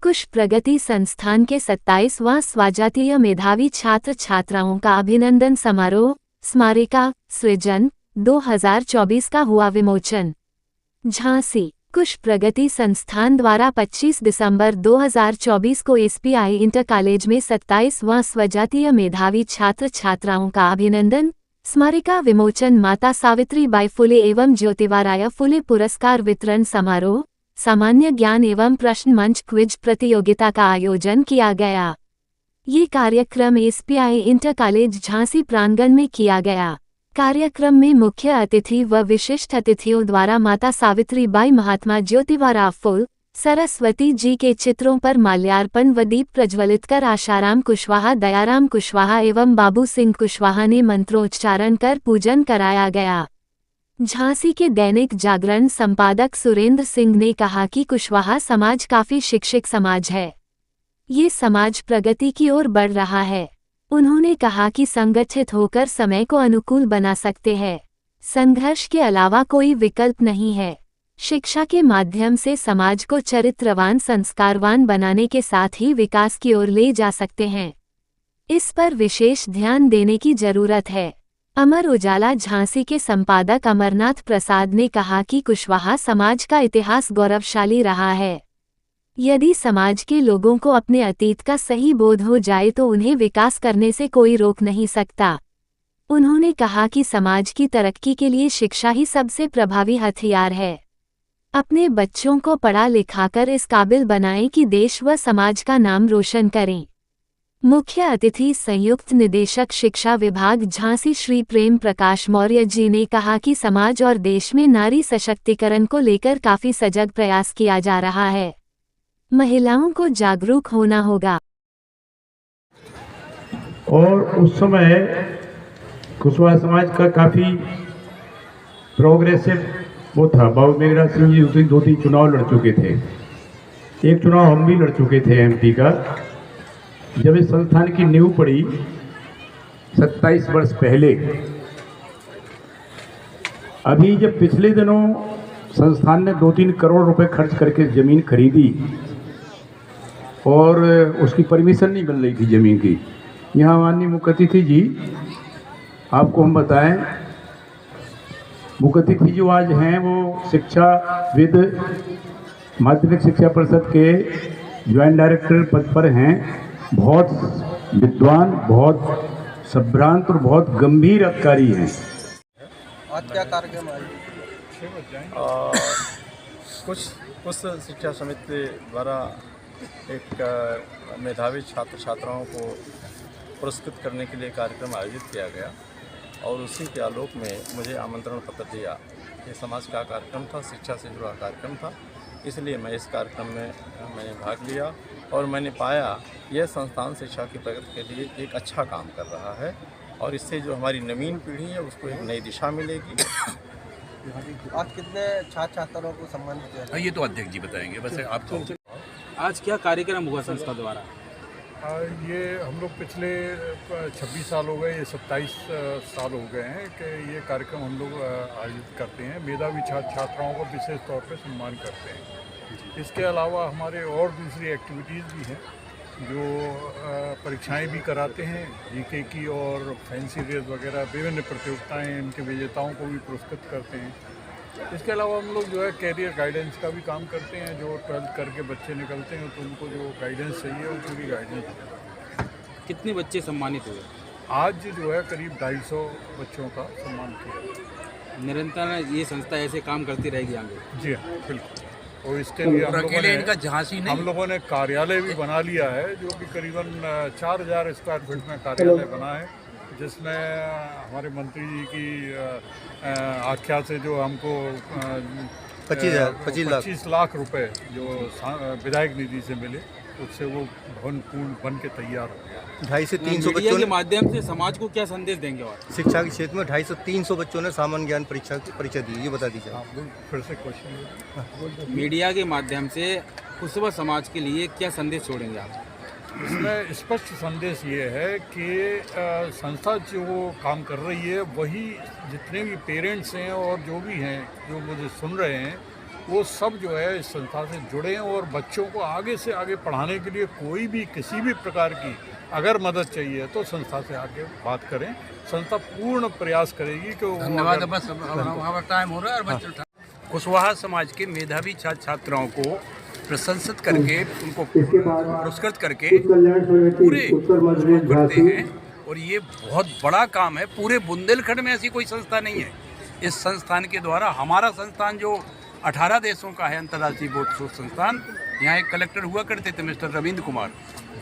कुश प्रगति संस्थान के 27वां स्वजातीय मेधावी छात्र छात्राओं का अभिनंदन समारोह स्मारिका सृजन 2024 का हुआ विमोचन। झांसी कुश प्रगति संस्थान द्वारा 25 दिसंबर 2024 को एसपीआई इंटर कॉलेज में 27वां स्वजातीय मेधावी छात्र छात्राओं का अभिनंदन स्मारिका विमोचन माता सावित्रीबाई फुले एवं ज्योतिबाराय फुले पुरस्कार वितरण समारोह सामान्य ज्ञान एवं प्रश्न मंच क्विज प्रतियोगिता का आयोजन किया गया। ये कार्यक्रम एसपीआई इंटर कॉलेज झांसी प्रांगण में किया गया। कार्यक्रम में मुख्य अतिथि व विशिष्ट अतिथियों द्वारा माता सावित्रीबाई महात्मा ज्योतिबाराव फुले सरस्वती जी के चित्रों पर माल्यार्पण व दीप प्रज्वलित कर आशाराम कुशवाहा दयाराम कुशवाहा एवं बाबू सिंह कुशवाहा ने मंत्रोच्चारण कर पूजन कराया गया। झांसी के दैनिक जागरण संपादक सुरेंद्र सिंह ने कहा कि कुशवाहा समाज काफी शिक्षित समाज है। ये समाज प्रगति की ओर बढ़ रहा है। उन्होंने कहा कि संगठित होकर समय को अनुकूल बना सकते हैं। संघर्ष के अलावा कोई विकल्प नहीं है। शिक्षा के माध्यम से समाज को चरित्रवान संस्कारवान बनाने के साथ ही विकास की ओर ले जा सकते हैं। इस पर विशेष ध्यान देने की जरूरत है। अमर उजाला झांसी के संपादक अमरनाथ प्रसाद ने कहा कि कुशवाहा समाज का इतिहास गौरवशाली रहा है। यदि समाज के लोगों को अपने अतीत का सही बोध हो जाए तो उन्हें विकास करने से कोई रोक नहीं सकता। उन्होंने कहा कि समाज की तरक्की के लिए शिक्षा ही सबसे प्रभावी हथियार है। अपने बच्चों को पढ़ा लिखाकर इस काबिल बनाएं कि देश व समाज का नाम रोशन करें। मुख्य अतिथि संयुक्त निदेशक शिक्षा विभाग झांसी श्री प्रेम प्रकाश मौर्य जी ने कहा कि समाज और देश में नारी सशक्तिकरण को लेकर काफी सजग प्रयास किया जा रहा है। महिलाओं को जागरूक होना होगा। और उस समय कुशवाहा समाज का काफी प्रोग्रेसिव वो था। बाबू मेघराज सिंह जी दो तीन चुनाव लड़ चुके थे। एक चुनाव हम भी लड़ चुके थे एमपी का। जब इस संस्थान की नींव पड़ी 27 वर्ष पहले, अभी जब पिछले दिनों संस्थान ने 2-3 करोड़ रुपए खर्च करके ज़मीन खरीदी और उसकी परमिशन नहीं मिल रही थी ज़मीन की। यहाँ माननीय मुख्य अतिथि जी आपको हम बताएं, मुख्य अतिथि जो आज हैं वो शिक्षाविद माध्यमिक शिक्षा परिषद के ज्वाइंट डायरेक्टर पद पर हैं। बहुत विद्वान, बहुत संभ्रांत और बहुत गंभीर अधिकारी हैं। आज क्या कार्यक्रम है? कुछ शिक्षा समिति द्वारा एक मेधावी छात्र छात्राओं को पुरस्कृत करने के लिए कार्यक्रम आयोजित किया गया और उसी के आलोक में मुझे आमंत्रण पत्र दिया। ये समाज का कार्यक्रम था, शिक्षा से जुड़ा कार्यक्रम था, इसलिए मैं इस कार्यक्रम में मैंने भाग लिया और मैंने पाया यह संस्थान शिक्षा की प्रगति के लिए एक अच्छा काम कर रहा है और इससे जो हमारी नवीन पीढ़ी है उसको एक नई दिशा मिलेगी। आज कितने छात्र छात्राओं को सम्मानित किया? ये तो अध्यक्ष जी बताएंगे। वैसे आपको आज क्या कार्यक्रम हुआ संस्था द्वारा? ये हम लोग पिछले 26 साल हो गए, ये 27 साल हो गए हैं कि ये कार्यक्रम हम लोग आयोजित करते हैं। मेधावी छात्र छात्राओं को विशेष तौर पे सम्मान करते हैं। इसके अलावा हमारे और दूसरी एक्टिविटीज़ भी हैं जो परीक्षाएं भी कराते हैं, जीके की और फैंसी रेस वगैरह विभिन्न प्रतियोगिताएं, इनके विजेताओं को भी पुरस्कृत करते हैं। इसके अलावा हम लोग जो है कैरियर गाइडेंस का भी काम करते हैं। जो 12th करके बच्चे निकलते हैं तो उनको जो गाइडेंस चाहिए वो पूरी गाइडेंस। कितने बच्चे सम्मानित हुए? आज जो है करीब 250 बच्चों का सम्मान किया। निरंतर ये संस्था ऐसे काम करती रहेगी आगे? जी हाँ, बिल्कुल। और इसके लिए हम लोगों ने कार्यालय भी बना लिया है जो कि करीबन 4000 स्क्वायर फीट में कार्यालय बना है, जिसमें हमारे मंत्री जी की आख्या से जो हमको 25 लाख रुपए जो विधायक निधि से मिले, उससे वो भवन पूर्ण बन के तैयार हो गया। 250 से 300 बच्चों के माध्यम से समाज को क्या संदेश देंगे? और शिक्षा के क्षेत्र में 250 से 300 बच्चों ने सामान्य ज्ञान परीक्षा की परीक्षा दी, ये बता दीजिए। फिर से क्वेश्चन। मीडिया के माध्यम से कुशवाहा समाज के लिए क्या संदेश छोड़ेंगे आप? इसमें स्पष्ट संदेश ये है कि संस्था जो काम कर रही है वही जितने भी पेरेंट्स हैं और जो भी हैं जो मुझे सुन रहे हैं वो सब जो है इस संस्था से जुड़े हैं और बच्चों को आगे से आगे पढ़ाने के लिए कोई भी किसी भी प्रकार की अगर मदद चाहिए तो संस्था से आगे बात करें। संस्था पूर्ण प्रयास करेगी कि धन्यवाद। बस हमारा टाइम हो रहा है और बच्चे कुशवाहा समाज के मेधावी छात्र छात्राओं को प्रशंसित करके उनको पुरस्कृत करके पूरे करते हैं और ये बहुत बड़ा काम है। पूरे बुंदेलखंड में ऐसी कोई संस्था नहीं है। इस संस्थान के द्वारा हमारा संस्थान जो 18 देशों का है अंतर्राष्ट्रीय बोर्ड शोध संस्थान, यहाँ एक कलेक्टर हुआ करते थे मिस्टर रविंद्र कुमार,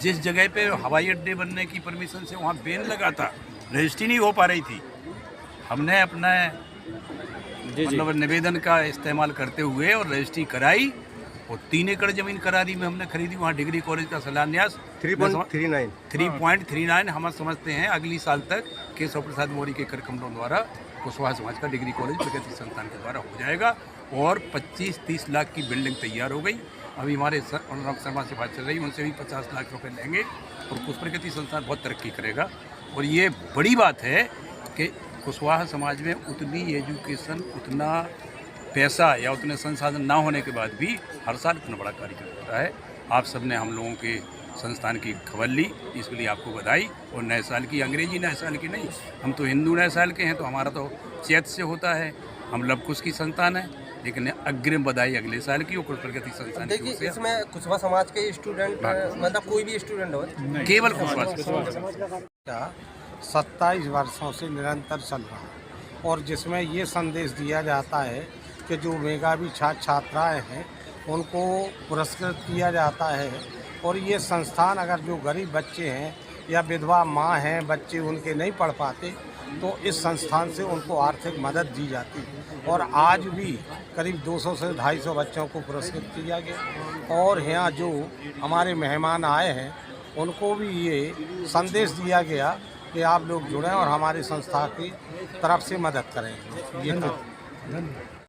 जिस जगह पे हवाई अड्डे बनने की परमिशन से वहाँ बैन लगा था, रजिस्ट्री नहीं हो पा रही थी। हमने अपना मतलब निवेदन का इस्तेमाल करते हुए और रजिस्ट्री कराई और 3 एकड़ ज़मीन करारी में हमने खरीदी। वहाँ डिग्री कॉलेज का शिलान्यास 3.39 हम समझते हैं अगली साल तक केशव प्रसाद मौर्य के कार्यक्रमों द्वारा कुशवाहा समाज का डिग्री कॉलेज प्रगति संस्थान के द्वारा हो जाएगा और 25-30 लाख की बिल्डिंग तैयार हो गई। अभी हमारे अनुराग शर्मा से बात चल रही है, उनसे भी 50 लाख रुपए लेंगे और कुछ प्रगति संस्थान बहुत तरक्की करेगा। और ये बड़ी बात है कि कुशवाहा समाज में उतनी एजुकेशन, उतना पैसा या उतने संसाधन ना होने के बाद भी हर साल इतना बड़ा कार्यक्रम होता है। आप सब ने हम लोगों के संस्थान की खबर ली, इसके लिए आपको बधाई। और नए साल की, अंग्रेजी नए साल की नहीं, हम तो हिंदू नए साल के हैं, तो हमारा तो चैत से होता है। हम लवकुश की संतान है, लेकिन अग्रिम बधाई अगले साल की और कुछ प्रगति संस्थान की। देखिए इसमें कुशवाहा समाज के स्टूडेंट मतलब कोई भी स्टूडेंट हो, केवल कुशवाहा 27 वर्षों से निरंतर चल रहा है और जिसमें ये संदेश दिया जाता है कि जो मेधावी छात्र छात्राएँ हैं उनको पुरस्कृत किया जाता है। और ये संस्थान अगर जो गरीब बच्चे हैं या विधवा माँ हैं, बच्चे उनके नहीं पढ़ पाते, तो इस संस्थान से उनको आर्थिक मदद दी जाती है। और आज भी करीब 200 से 250 बच्चों को पुरस्कृत किया गया। और यहाँ जो हमारे मेहमान आए हैं उनको भी ये संदेश दिया गया कि आप लोग जुड़ें और हमारी संस्था की तरफ से मदद करें। ये